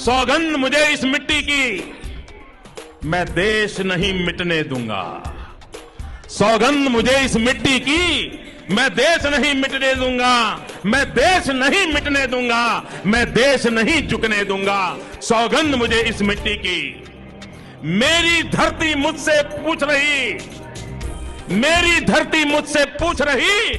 सौगंध मुझे इस मिट्टी की, मैं देश नहीं मिटने दूंगा। सौगंध मुझे इस मिट्टी की, मैं देश नहीं मिटने दूंगा। मैं देश नहीं मिटने दूंगा, मैं देश नहीं झुकने दूंगा। सौगंध मुझे इस मिट्टी की। मेरी धरती मुझसे पूछ रही, मेरी धरती मुझसे पूछ रही,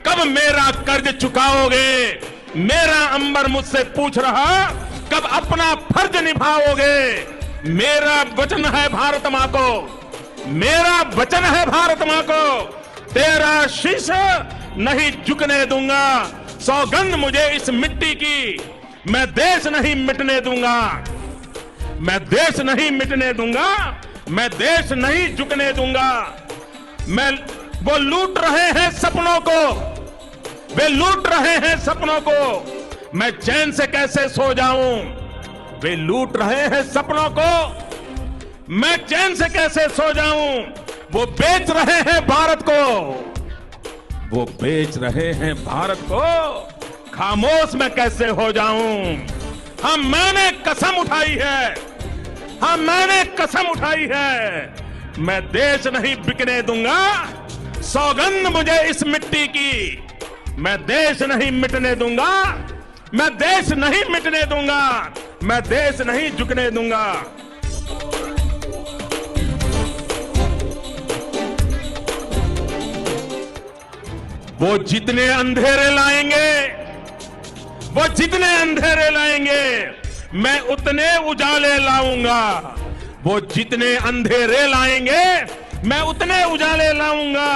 कब मेरा कर्ज चुकाओगे। मेरा अंबर मुझसे पूछ रहा, कब अपना फर्ज निभाओगे। मेरा वचन है भारत मां को, मेरा वचन है भारत मां को, तेरा शीश नहीं झुकने दूंगा। सौगंध मुझे इस मिट्टी की, मैं देश नहीं मिटने दूंगा। मैं देश नहीं मिटने दूंगा, मैं देश नहीं झुकने दूंगा। वो लूट रहे हैं सपनों को, वे लूट रहे हैं सपनों को, मैं चैन से कैसे सो जाऊं। वे लूट रहे हैं सपनों को, मैं चैन से कैसे सो जाऊं। वो बेच रहे हैं भारत को, वो बेच रहे हैं भारत को, खामोश मैं कैसे हो जाऊं। हाँ मैंने कसम उठाई है, हाँ मैंने कसम उठाई है, मैं देश नहीं बिकने दूंगा। सौगंध मुझे इस मिट्टी की, मैं देश नहीं मिटने दूंगा। मैं देश नहीं मिटने दूंगा, मैं देश नहीं झुकने दूंगा। वो जितने अंधेरे लाएंगे, वो जितने अंधेरे लाएंगे, मैं उतने उजाले लाऊंगा। वो जितने अंधेरे लाएंगे, मैं उतने उजाले लाऊंगा।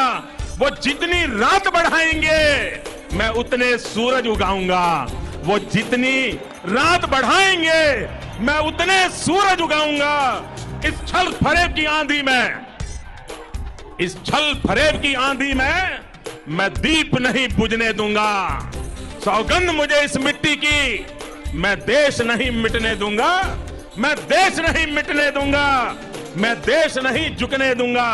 वो जितनी रात बढ़ाएंगे, मैं उतने सूरज उगाऊंगा। वो जितनी रात बढ़ाएंगे, मैं उतने सूरज उगाऊंगा। इस छल फरेब की आंधी में, इस छल फरेब की आंधी में मैं दीप नहीं बुझने दूंगा। सौगंध मुझे इस मिट्टी की, मैं देश नहीं मिटने दूंगा। मैं देश नहीं मिटने दूंगा, मैं देश नहीं झुकने दूंगा।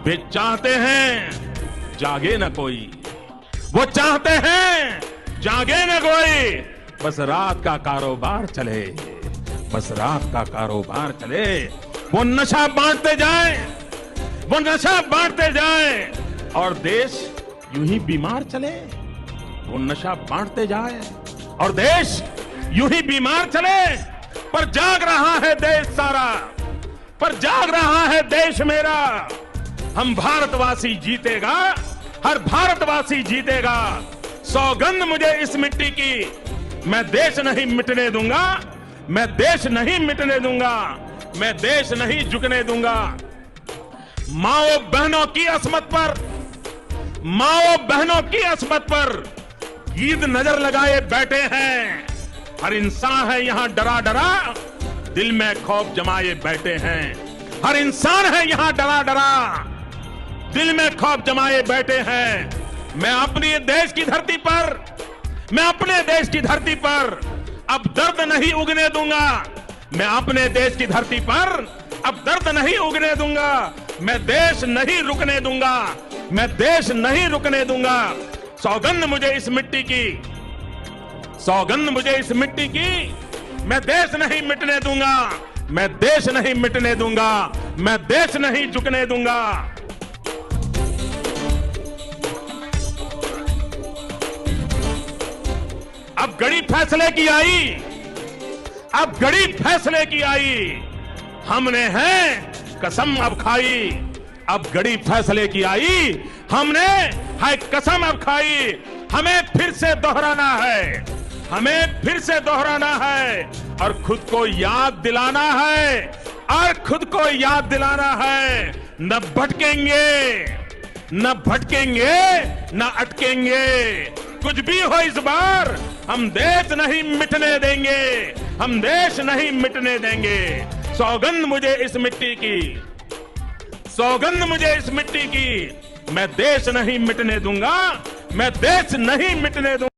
वे चाहते हैं जागे न कोई, वो चाहते हैं जागे न कोई, बस रात का कारोबार चले, बस रात का कारोबार चले। वो नशा बांटते जाएं, वो नशा बांटते जाएं और देश यूं ही बीमार चले। वो नशा बांटते जाए और देश यूं ही बीमार चले। पर जाग रहा है देश सारा, पर जाग रहा है देश मेरा। हम भारतवासी जीतेगा, हर भारतवासी जीतेगा। सौगंध मुझे इस मिट्टी की, मैं देश नहीं मिटने दूंगा। मैं देश नहीं मिटने दूंगा, मैं देश नहीं झुकने दूंगा। माओ बहनों की असमत पर, माओ बहनों की असमत पर ईद नजर लगाए बैठे हैं। हर इंसान है यहां डरा डरा, दिल में खौफ जमाए बैठे हैं। हर इंसान है यहां डरा डरा, दिल में खौफ जमाए बैठे हैं। मैं अपनी देश की धरती पर, मैं अपने देश की धरती पर अब दर्द नहीं उगने दूंगा। मैं अपने देश की धरती पर अब दर्द नहीं उगने दूंगा। मैं देश नहीं रुकने दूंगा, मैं देश नहीं रुकने दूंगा। सौगंध मुझे इस मिट्टी की, सौगंध मुझे इस मिट्टी की, मैं देश नहीं मिटने दूंगा। मैं देश नहीं मिटने दूंगा, मैं देश नहीं झुकने दूंगा। अब घड़ी फैसले की आई, अब घड़ी फैसले की आई। हमने है कसम अब खाई, अब घड़ी फैसले की आई। हमने है कसम अब खाई। हमें फिर से दोहराना है, हमें फिर से दोहराना है और खुद को याद दिलाना है, और खुद को याद दिलाना है। न भटकेंगे, न भटकेंगे, न अटकेंगे। कुछ भी हो इस बार, हम देश नहीं मिटने देंगे, हम देश नहीं मिटने देंगे। सौगंध मुझे इस मिट्टी की, सौगंध मुझे इस मिट्टी की, मैं देश नहीं मिटने दूंगा। मैं देश नहीं मिटने दूंगा।